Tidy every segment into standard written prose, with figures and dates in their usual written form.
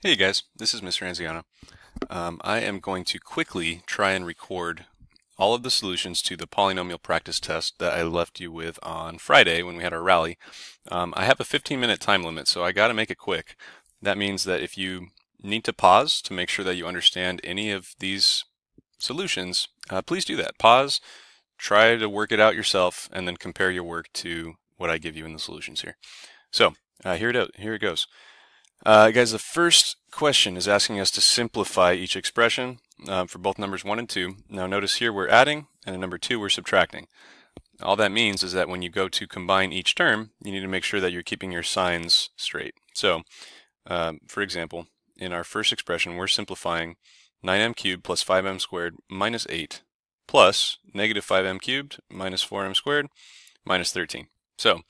Hey guys, this is Mr. Anziano. I am going to quickly try and record all of the solutions to the polynomial practice test that I left you with on Friday when we had our rally. I have a 15-minute time limit, so I got to make it quick. That means that if you need to pause to make sure that you understand any of these solutions, please do that. Pause, try to work it out yourself, and then compare your work to what I give you in the solutions here. So here it goes. Guys, the first question is asking us to simplify each expression for both numbers 1 and 2. Now notice here we're adding, and in number 2 we're subtracting. All that means is that when you go to combine each term, you need to make sure that you're keeping your signs straight. So, for example, in our first expression, we're simplifying 9m cubed plus 5m squared minus 8 plus negative 5m cubed minus 4m squared minus 13. So,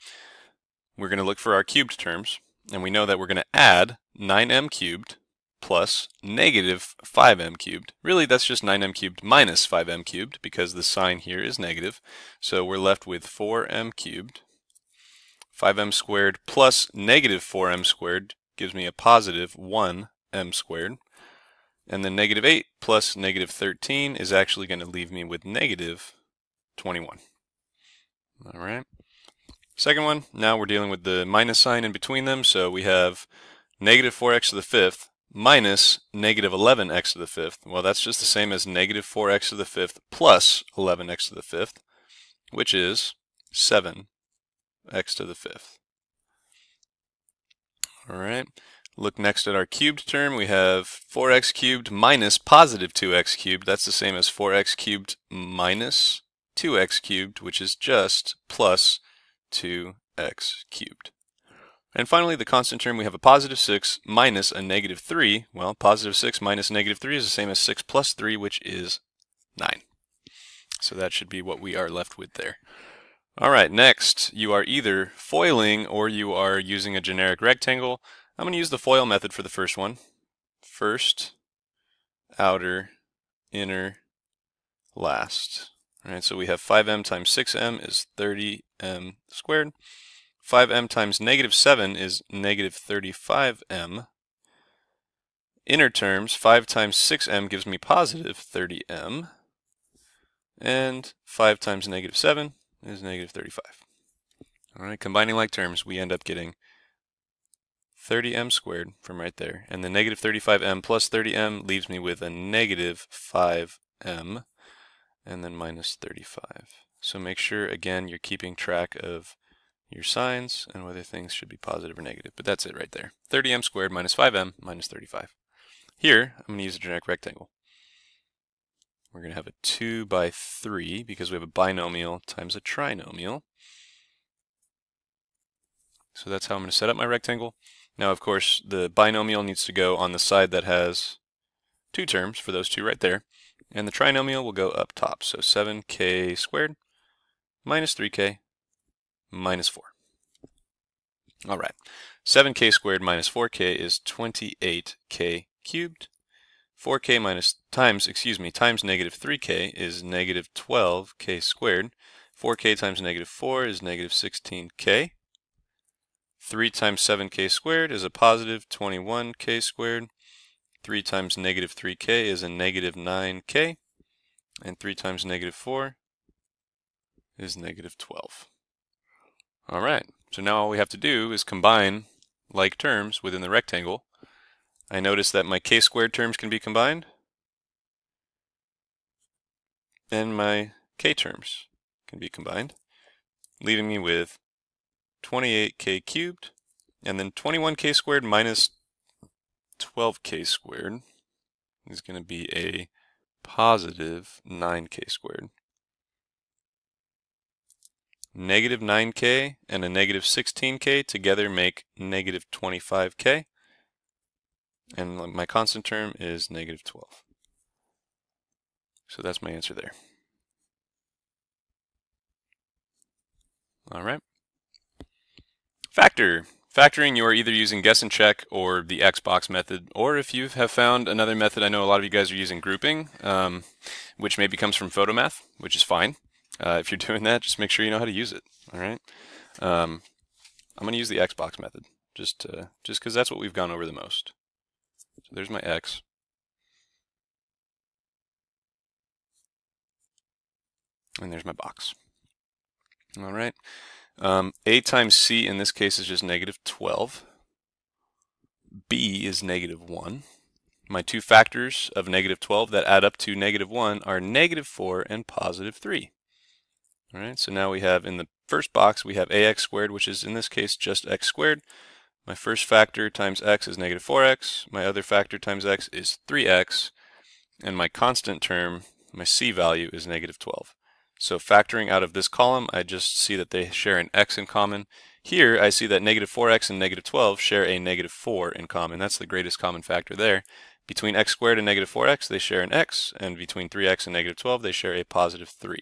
we're going to look for our cubed terms. And we know that we're going to add 9m cubed plus negative 5m cubed. Really, that's just 9m cubed minus 5m cubed because the sign here is negative. So we're left with 4m cubed. 5m squared plus negative 4m squared gives me a positive 1m squared. And then negative 8 plus negative 13 is actually going to leave me with negative 21. All right. Second one, now we're dealing with the minus sign in between them, so we have negative 4x to the fifth minus negative 11x to the fifth. Well, that's just the same as negative 4x to the fifth plus 11x to the fifth, which is 7x to the fifth. All right, look next at our cubed term. We have 4x cubed minus positive 2x cubed. That's the same as 4x cubed minus 2x cubed, which is just plus 2x cubed. And finally, the constant term, we have a positive 6 minus a negative 3. Well, positive 6 minus negative 3 is the same as 6 plus 3, which is 9. So that should be what we are left with there. All right, next, you are either foiling or you are using a generic rectangle. I'm going to use the FOIL method for the first one. First, outer, inner, last. All right, so we have 5m times 6m is 30m squared. 5m times negative 7 is negative 35m. Inner terms, 5 times 6m gives me positive 30m. And 5 times negative 7 is negative 35. All right, combining like terms, we end up getting 30m squared from right there. And the negative 35m plus 30m leaves me with a negative 5m. And then minus 35. So make sure, again, you're keeping track of your signs and whether things should be positive or negative. But that's it right there. 30m squared minus 5m minus 35. Here, I'm going to use a generic rectangle. We're going to have a 2 by 3 because we have a binomial times a trinomial. So that's how I'm going to set up my rectangle. Now, of course, the binomial needs to go on the side that has 2 terms for those 2 right there. And the trinomial will go up top. So 7k squared minus 3k minus 4. All right. 7k squared minus 4k is 28k cubed. 4k times negative 3k is negative 12k squared. 4k times negative 4 is negative 16k. 3 times 7k squared is a positive 21k squared. 3 times negative 3k is a negative 9k, and 3 times negative 4 is negative 12. All right, so now all we have to do is combine like terms within the rectangle. I notice that my k squared terms can be combined, and my k terms can be combined, leaving me with 28k cubed, and then 21k squared minus 12k squared is going to be a positive 9k squared. Negative 9k and a negative 16k together make negative 25k. And my constant term is negative 12. So that's my answer there. All right. Factor. Factoring, you are either using guess and check or the Xbox method, or if you have found another method, I know a lot of you guys are using grouping, which maybe comes from photomath, which is fine. If you're doing that, just make sure you know how to use it. All right. I'm going to use the Xbox method, just because that's what we've gone over the most. So there's my x. And there's my box. All right. A times c in this case is just negative 12. B is negative 1. My two factors of negative 12 that add up to negative 1 are negative 4 and positive 3. All right, so now we have in the first box, we have ax squared, which is in this case just x squared. My first factor times x is negative 4x. My other factor times x is 3x. And my constant term, my c value, is negative 12. So factoring out of this column, I just see that they share an x in common. Here, I see that negative 4x and negative 12 share a negative 4 in common. That's the greatest common factor there. Between x squared and negative 4x, they share an x, and between 3x and negative 12, they share a positive 3.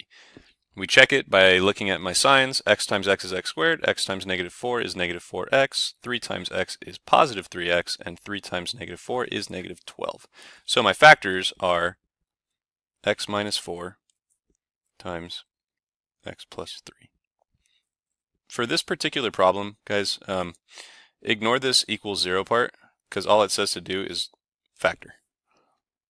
We check it by looking at my signs. X times x is x squared, x times negative 4 is negative 4x, 3 times x is positive 3x, and 3 times negative 4 is negative 12. So my factors are x minus 4 times x plus 3. For this particular problem, guys, ignore this equals 0 part, because all it says to do is factor.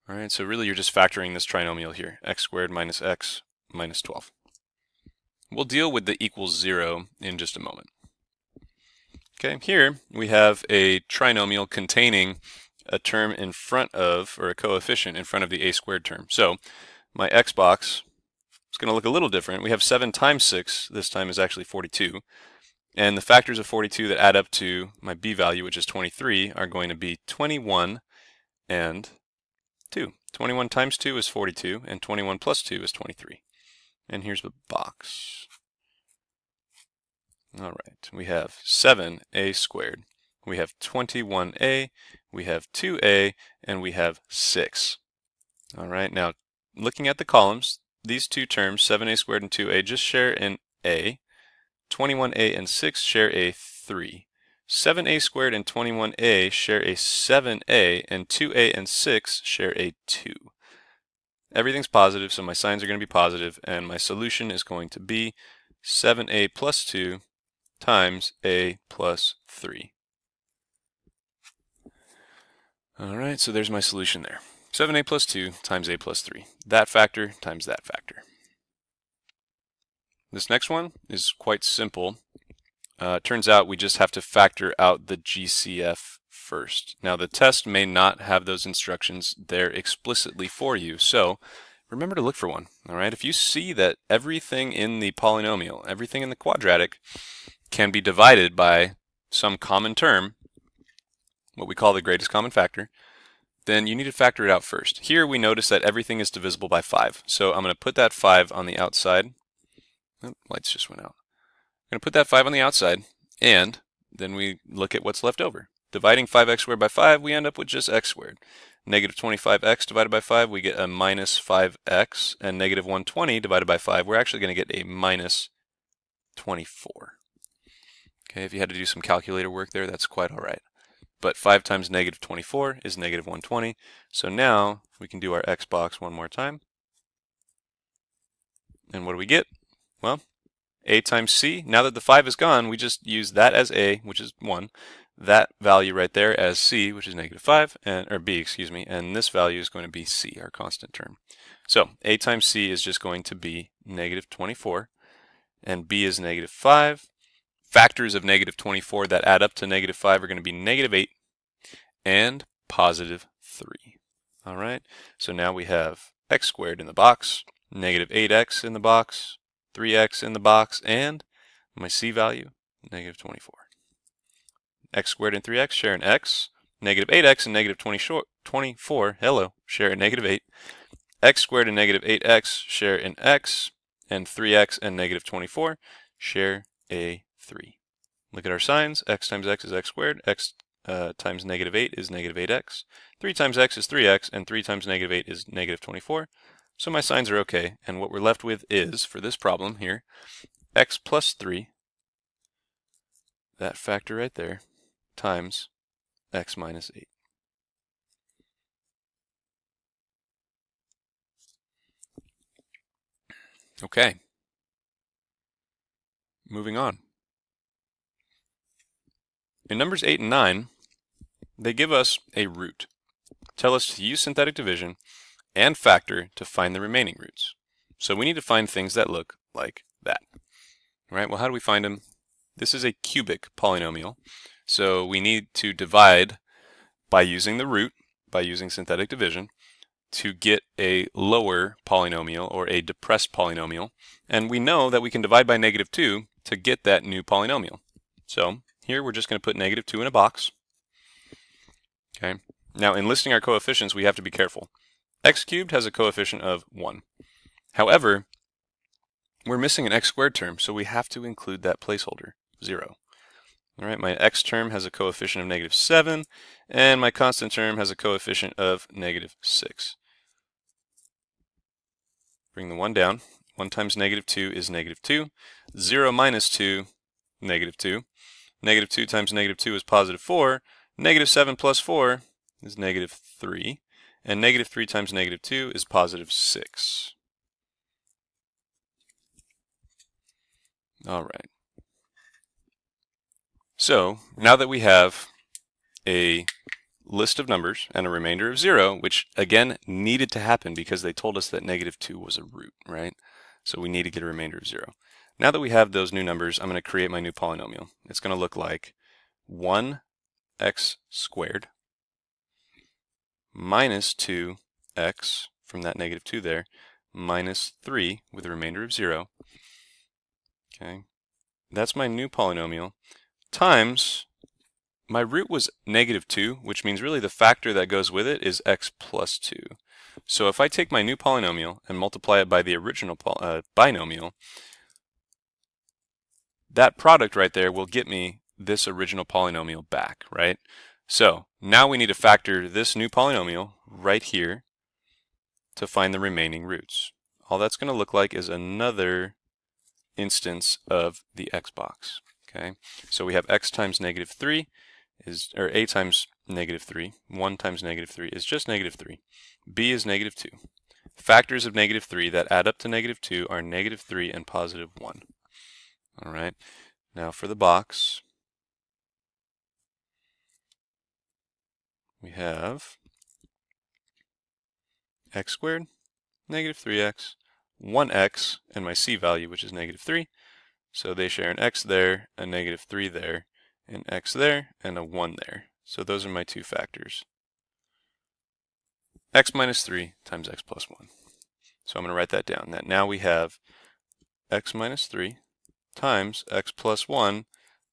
All right, so really you're just factoring this trinomial here, x squared minus x minus 12. We'll deal with the equals 0 in just a moment. Okay, here we have a trinomial containing a term in front of, or a coefficient in front of the a squared term. So my x box is going to look a little different. We have 7 times 6, this time is actually 42. And the factors of 42 that add up to my b value, which is 23, are going to be 21 and 2. 21 times 2 is 42, and 21 plus 2 is 23. And here's the box. All right, we have 7a squared. We have 21a, we have 2a, and we have 6. All right, now looking at the columns, these two terms, 7a squared and 2a, just share an a. 21a and 6 share a 3. 7a squared and 21a share a 7a, and 2a and 6 share a 2. Everything's positive, so my signs are going to be positive, and my solution is going to be 7a plus 2 times a plus 3. All right, so there's my solution there. 7a plus 2 times a plus 3. That factor times that factor. This next one is quite simple. It turns out we just have to factor out the GCF first. Now the test may not have those instructions there explicitly for you, so remember to look for one. All right, if you see that everything in the polynomial, everything in the quadratic, can be divided by some common term, what we call the greatest common factor, then you need to factor it out first. Here we notice that everything is divisible by 5. So I'm going to put that 5 on the outside. Oh, lights just went out. I'm going to put that 5 on the outside, and then we look at what's left over. Dividing 5x squared by 5, we end up with just x squared. Negative 25x divided by 5, we get a minus 5x, and negative 120 divided by 5, we're actually going to get a minus 24. Okay, if you had to do some calculator work there, that's quite all right. But 5 times negative 24 is negative 120. So now we can do our x box one more time. And what do we get? Well, a times c. Now that the 5 is gone, we just use that as a, which is 1. That value right there as c, which is negative 5, or b, excuse me. And this value is going to be c, our constant term. So a times c is just going to be negative 24. And b is negative 5. Factors of negative 24 that add up to negative 5 are going to be negative 8 and positive 3. All right, so now we have x squared in the box, negative 8x in the box, 3x in the box, and my c value, negative 24. X squared and 3x share an x, negative 8x and negative 24, hello, share a negative 8. X squared and negative 8x share an x, and 3x and negative 24 share a 3. Look at our signs. X times x is x squared. X times negative 8 is negative 8x. 3 times x is 3x, and 3 times negative 8 is negative 24. So my signs are okay, and what we're left with is, for this problem here, x plus 3, that factor right there, times x minus 8. Okay. Moving on. In numbers 8 and 9, they give us a root. tell us to use synthetic division and factor to find the remaining roots. So we need to find things that look like that. All right, well, how do we find them? This is a cubic polynomial, so we need to divide by using the root, by using synthetic division, to get a lower polynomial or a depressed polynomial. And we know that we can divide by -2 to get that new polynomial. So here we're just going to put -2 in a box. Okay. Now in listing our coefficients, we have to be careful. X cubed has a coefficient of 1. However, we're missing an x squared term, so we have to include that placeholder, 0. All right, my x term has a coefficient of -7, and my constant term has a coefficient of -6. Bring the 1 down. 1 times -2 is -2. 0 minus 2, -2. -2 times -2 is +4. -7 plus 4 is -3. And -3 times -2 is +6. All right. So now that we have a list of numbers and a remainder of 0, which again needed to happen because they told us that -2 was a root, right? So we need to get a remainder of 0. Now that we have those new numbers, I'm going to create my new polynomial. It's going to look like 1x squared minus 2x from that -2 there, minus 3 with a remainder of 0. Okay, that's my new polynomial, times my root was -2, which means really the factor that goes with it is x plus 2. So if I take my new polynomial and multiply it by the original binomial, that product right there will get me this original polynomial back, right? So now we need to factor this new polynomial right here to find the remaining roots. All that's going to look like is another instance of the x box. Okay, so we have x times -3 is, or a times -3. 1 times -3 is just -3. B is -2. Factors of -3 that add up to -2 are -3 and +1. All right. Now for the box, we have x squared, -3x, 1x, and my c value, which is -3. So they share an x there, a -3 there, an x there, and a 1 there. So those are my two factors. X minus 3 times x plus 1. So I'm going to write that down. That now we have x minus 3 times x plus 1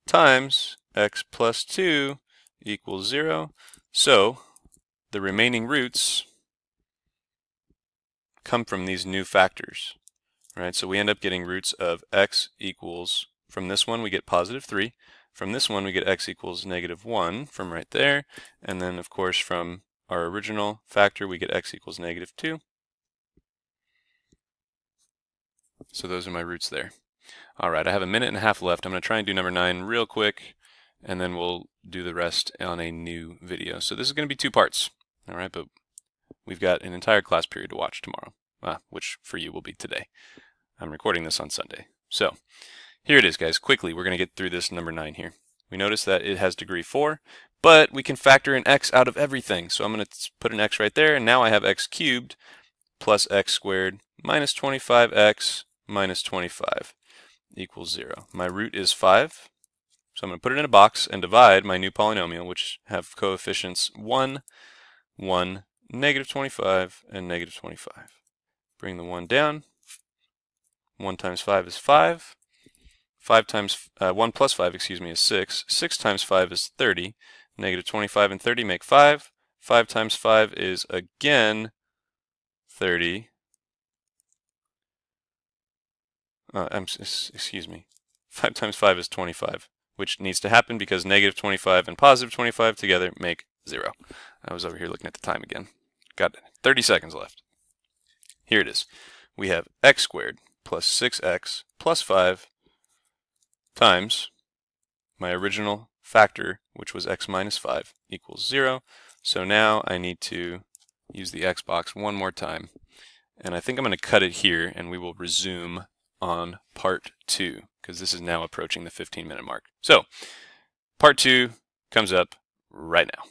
times x plus 2 equals 0. So the remaining roots come from these new factors. Right? So we end up getting roots of x equals, from this one we get +3. From this one we get x equals -1 from right there. And then of course from our original factor we get x equals -2. So those are my roots there. All right, I have a minute and a half left. I'm going to try and do number 9 real quick, and then we'll do the rest on a new video. So this is going to be 2 parts. All right, but we've got an entire class period to watch tomorrow, which for you will be today. I'm recording this on Sunday. So here it is, guys. Quickly, we're going to get through this number 9 here. We notice that it has degree 4, but we can factor an x out of everything. So I'm going to put an x right there, and now I have x cubed plus x squared minus 25x minus 25 equals 0. My root is 5, so I'm going to put it in a box and divide my new polynomial, which have coefficients 1, 1, -25, and -25. Bring the 1 down. 1 times 5 is 5. 1 plus 5, is 6. 6 times 5 is 30. -25 and 30 make 5. 5 times 5 is again 30. Excuse me. 5 times 5 is 25, which needs to happen because -25 and +25 together make 0. I was over here looking at the time again. Got 30 seconds left. Here it is. We have x squared plus 6x plus 5 times my original factor, which was x minus 5, equals 0. So now I need to use the x box one more time. And I think I'm going to cut it here, and we will resume on part 2, because this is now approaching the 15-minute mark. So part 2 comes up right now.